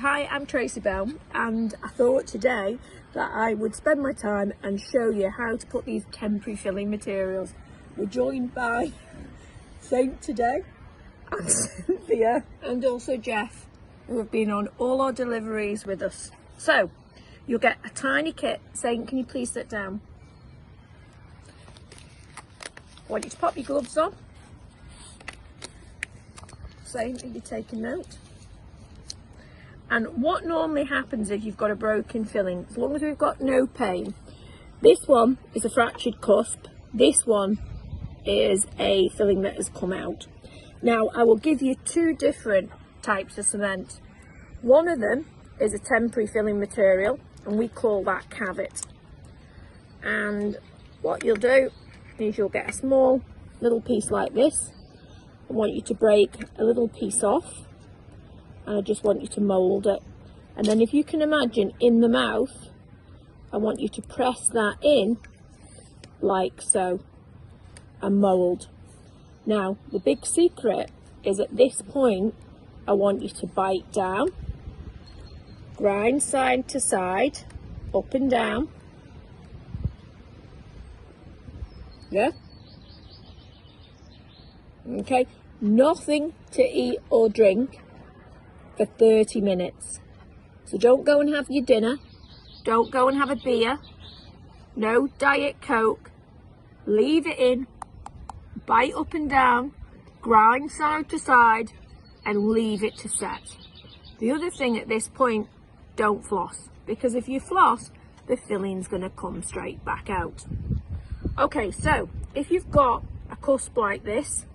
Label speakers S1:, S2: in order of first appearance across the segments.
S1: Hi, I'm Tracey and I thought today that I would spend my time and show you how to put these temporary filling materials. We're joined by Saint today and Cynthia and also Jeff, who have been on all our deliveries with us. So you'll get a tiny kit. Saint, can you please sit down? I want you to pop your gloves on. Saint, are you taking note? And what normally happens if you've got a broken filling, as long as we've got no pain, this one is a fractured cusp, this one is a filling that has come out. Now, I will give you two different types of cement. One of them is a temporary filling material, and we call that Cavit. And what you'll do is you'll get a small little piece like this. I want you to break a little piece off. And I just want you to mould it. And then if you can imagine in the mouth, I want you to press that in like so and mould. Now, the big secret is at this point, I want you to bite down, grind side to side, up and down. Yeah? Okay, nothing to eat or drink for 30 minutes. So don't go and have your dinner, don't go and have a beer, no Diet Coke, leave it in, bite up and down, grind side to side and leave it to set. The other thing at this point, don't floss, because if you floss, the filling's going to come straight back out. Okay, so if you've got a cusp like this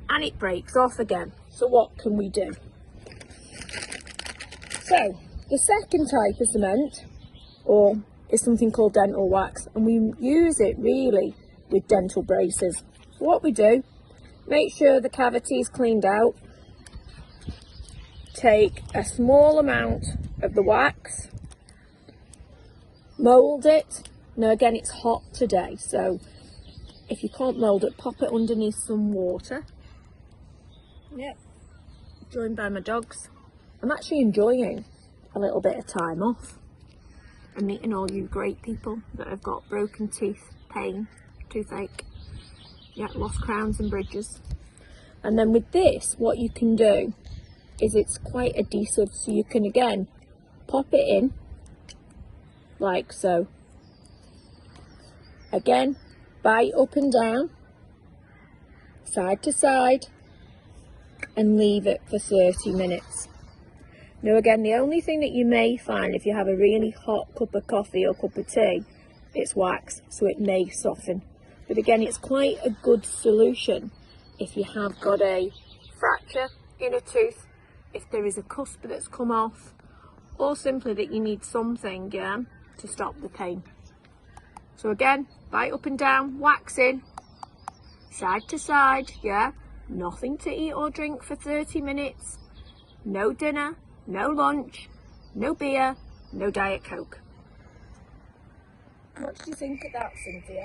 S1: and it breaks off again, so what can we do? So, the second type of cement is something called dental wax, and we use it really with dental braces. So what we do, make sure the cavity is cleaned out, take a small amount of the wax, mould it. Now again, it's hot today, so if you can't mould it, pop it underneath some water. Yep, joined by my dogs. I'm actually enjoying a little bit of time off and meeting all you great people that have got broken teeth, pain, toothache, yeah, lost crowns and bridges. And then with this, what you can do is it's quite adhesive, so you can again pop it in like so. Again, bite up and down, side to side, and leave it for 30 minutes. Now again, the only thing that you may find if you have a really hot cup of coffee or cup of tea, it's wax, so it may soften. But again, it's quite a good solution if you have got a fracture in a tooth, if there is a cusp that's come off, or simply that you need something to stop the pain. So again, bite up and down, wax in, side to side, yeah. Nothing to eat or drink for 30 minutes, no dinner, no lunch, no beer, no Diet Coke. What did you think of that, Cynthia?